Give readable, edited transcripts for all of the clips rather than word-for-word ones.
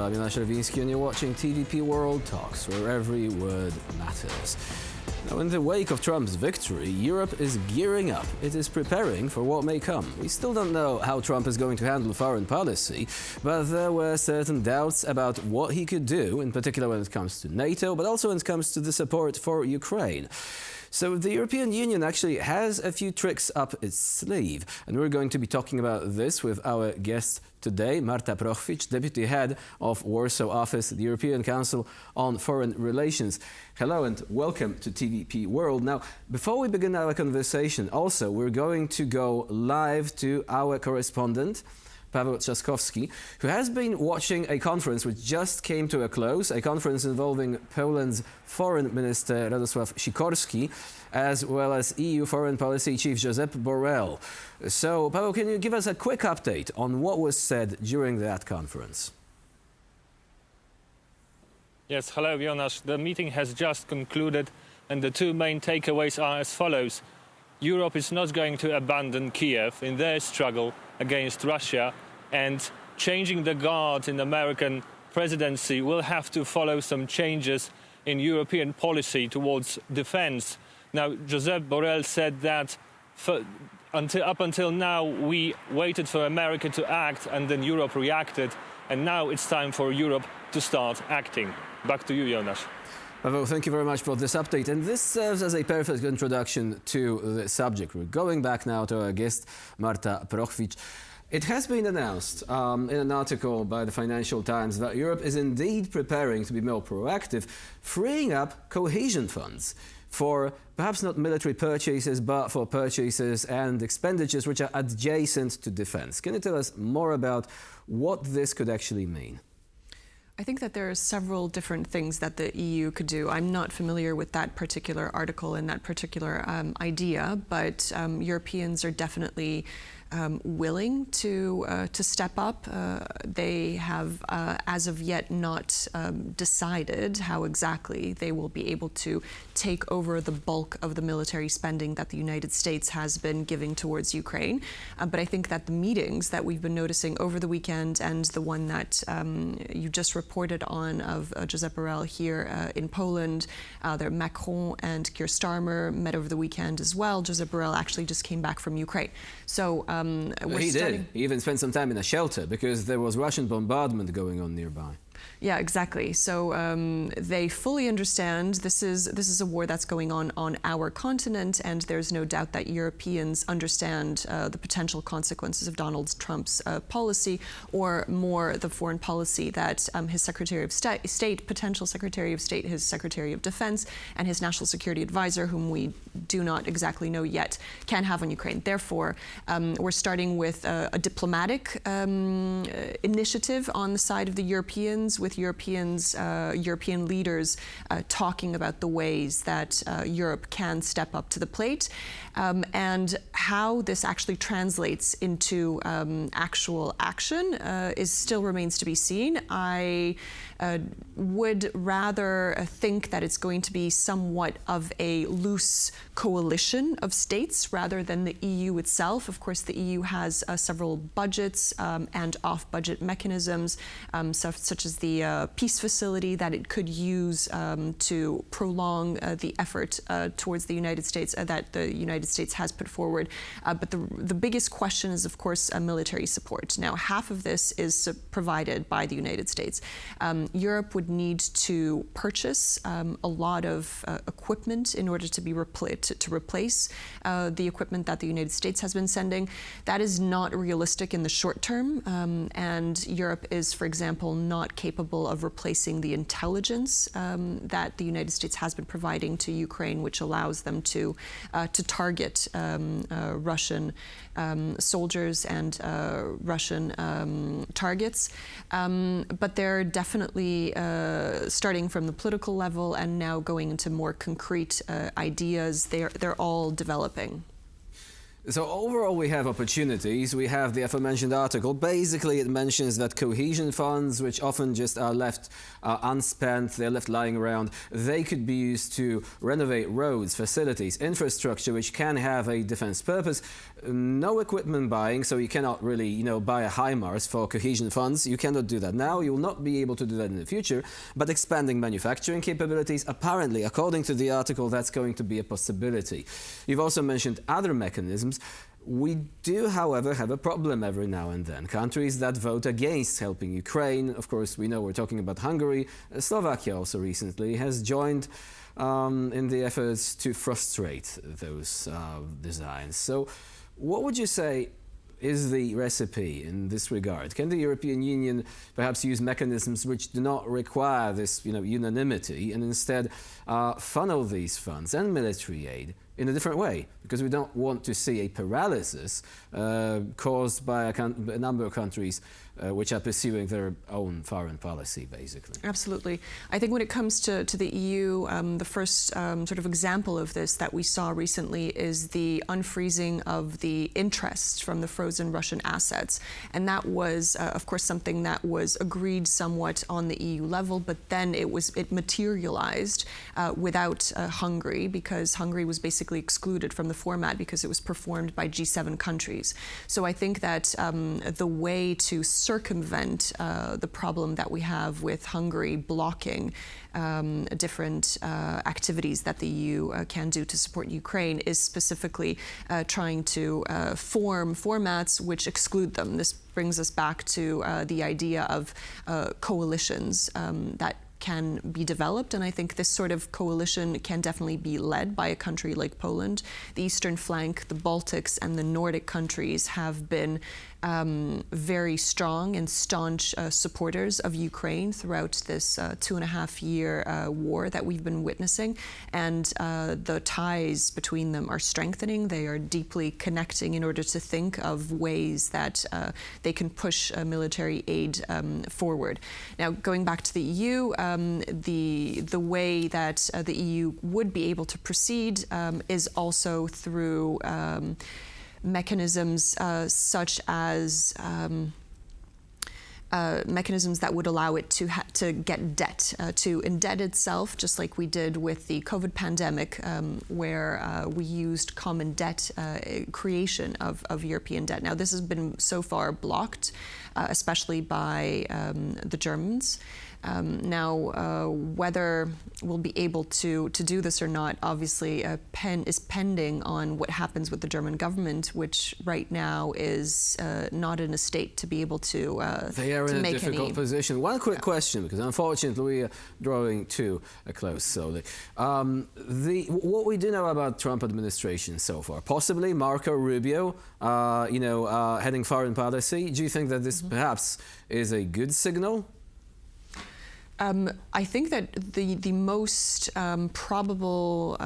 I'm Jonasz Lewiński and you're watching TVP World Talks, where every word matters. Now, in the wake of Trump's victory, Europe is gearing up. It is preparing for what may come. We still don't know how Trump is going to handle foreign policy, but there were certain doubts about what he could do, in particular when it comes to NATO, but also when it comes to the support for Ukraine. So the European Union actually has a few tricks up its sleeve, and we're going to be talking about this with our guest today, Marta Prochwicz, Deputy Head of Warsaw Office, the European Council on Foreign Relations. Hello and welcome to TVP World. Now, before we begin our conversation, also we're going to go live to our correspondent, Paweł Trzaskowski, who has been watching a conference which just came to a close, a conference involving Poland's Foreign Minister Radosław Sikorski, as well as EU Foreign Policy Chief Josep Borrell. So, Paweł, can you give us a quick update on what was said during that conference? Yes, hello, Jonasz. The meeting has just concluded, and the two main takeaways are as follows. Europe is not going to abandon Kiev in their struggle against Russia, and changing the guard in the American presidency will have to follow some changes in European policy towards defense. Now, Josep Borrell said that up until now we waited for America to act and then Europe reacted, and now it's time for Europe to start acting. Back to you, Jonasz. Paweł, thank you very much for this update, and this serves as a perfect introduction to the subject. We're going back now to our guest, Marta Prochwicz. It has been announced in an article by the Financial Times that Europe is indeed preparing to be more proactive, freeing up cohesion funds for perhaps not military purchases, but for purchases and expenditures which are adjacent to defense. Can you tell us more about what this could actually mean? I think that there are several different things that the EU could do. I'm not familiar with that particular article and that particular idea, but Europeans are definitely willing to step up. They have, as of yet, not decided how exactly they will be able to take over the bulk of the military spending that the United States has been giving towards Ukraine. But I think that the meetings that we've been noticing over the weekend, and the one that you just reported on of Josep Borrell here in Poland, there Macron and Keir Starmer met over the weekend as well. Josep Borrell actually just came back from Ukraine. So he did. He even spent some time in a shelter because there was Russian bombardment going on nearby. Yeah, exactly. So they fully understand this is a war that's going on our continent, and there's no doubt that Europeans understand the potential consequences of Donald Trump's policy, or more the foreign policy that his Secretary of State, potential Secretary of State, his Secretary of Defense, and his National Security Advisor, whom we do not exactly know yet, can have on Ukraine. Therefore, we're starting with a diplomatic initiative on the side of the Europeans, with European leaders talking about the ways that Europe can step up to the plate, and how this actually translates into actual action still remains to be seen. I would rather think that it's going to be somewhat of a loose coalition of states rather than the EU itself. Of course, the EU has several budgets and off-budget mechanisms, such as the peace facility that it could use to prolong the effort towards the United States that the United States has put forward. But the biggest question is, of course, military support. Now, half of this is provided by the United States. Europe would need to purchase a lot of equipment in order to be to replace the equipment that the United States has been sending. That is not realistic in the short term, and Europe is, for example, not capable of replacing the intelligence that the United States has been providing to Ukraine, which allows them to target Russian soldiers and Russian targets. But they're definitely starting from the political level and now going into more concrete ideas. They're all developing. So overall, we have opportunities. We have the aforementioned article. Basically, it mentions that cohesion funds, which often just are left unspent, they're left lying around, they could be used to renovate roads, facilities, infrastructure, which can have a defense purpose. No equipment buying, so you cannot really, buy a HIMARS for cohesion funds. You cannot do that now. You will not be able to do that in the future. But expanding manufacturing capabilities, apparently, according to the article, that's going to be a possibility. You've also mentioned other mechanisms. We do, however, have a problem every now and then. Countries that vote against helping Ukraine, of course, we know we're talking about Hungary. Slovakia also recently has joined in the efforts to frustrate those designs. So what would you say is the recipe in this regard? Can the European Union perhaps use mechanisms which do not require this unanimity and instead funnel these funds and military aid in a different way? Because we don't want to see a paralysis caused by a number of countries which are pursuing their own foreign policy, basically. Absolutely. I think when it comes to the EU, the first sort of example of this that we saw recently is the unfreezing of the interest from the frozen Russian assets. And that was, of course, something that was agreed somewhat on the EU level, but then it materialized without Hungary, because Hungary was basically excluded from the format because it was performed by G7 countries. So I think that the way to circumvent the problem that we have with Hungary blocking different activities that the EU can do to support Ukraine is specifically trying to form formats which exclude them. This brings us back to the idea of coalitions that can be developed, and I think this sort of coalition can definitely be led by a country like Poland. The eastern flank, the Baltics, and the Nordic countries have been very strong and staunch supporters of Ukraine throughout this 2.5-year war that we've been witnessing, and the ties between them are strengthening. They are deeply connecting in order to think of ways that they can push military aid forward. Now, going back to the EU, the way that the EU would be able to proceed is also through mechanisms such as mechanisms that would allow it to get debt, to indebt itself, just like we did with the COVID pandemic, where we used common debt creation of European debt. Now, this has been so far blocked, especially by the Germans. Now, whether we'll be able to do this or not, obviously, is pending on what happens with the German government, which right now is not in a state to be able to They are in a difficult position. One quick question, because unfortunately we are drawing to a close slowly. What we do know about Trump administration so far, possibly Marco Rubio, heading foreign policy. Do you think that this perhaps is a good signal? I think that the most probable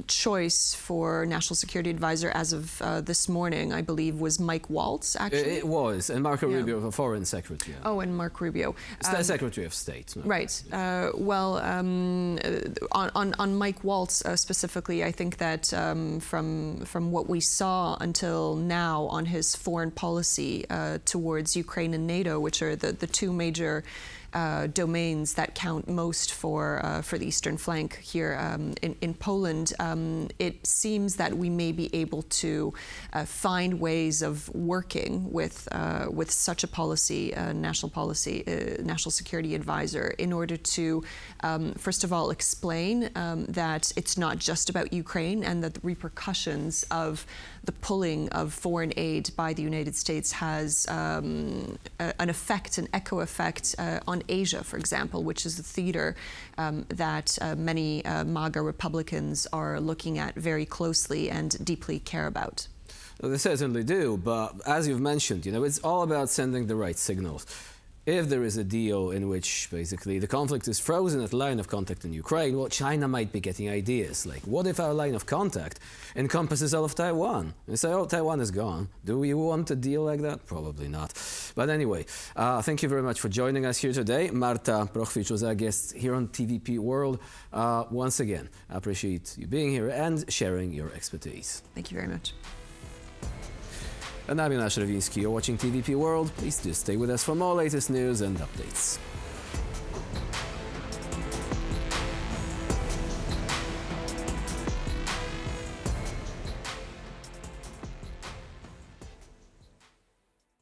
choice for National Security Advisor as of this morning, I believe, was Mike Waltz, actually. It was, and Marco Rubio, the Foreign Secretary. Oh, and Mark Rubio. Secretary of State. No? Right. On Mike Waltz specifically, I think that from what we saw until now on his foreign policy towards Ukraine and NATO, which are the two major domains that count most for the eastern flank here in Poland, it seems that we may be able to find ways of working with such a policy, national security advisor, in order to first of all explain that it's not just about Ukraine, and that the repercussions of the pulling of foreign aid by the United States has an effect, an echo effect on Asia, for example, which is a theater that many MAGA Republicans are looking at very closely and deeply care about. Well, they certainly do, but as you've mentioned, it's all about sending the right signals. If there is a deal in which basically the conflict is frozen at the line of contact in Ukraine, well, China might be getting ideas like, what if our line of contact encompasses all of Taiwan? And say, oh, Taiwan is gone. Do we want a deal like that? Probably not. But anyway, thank you very much for joining us here today. Marta Prochwicz was our guest here on TVP World. Once again, I appreciate you being here and sharing your expertise. Thank you very much. And I'm Jonasz Rewiński. You're watching TDP World. Please do stay with us for more latest news and updates.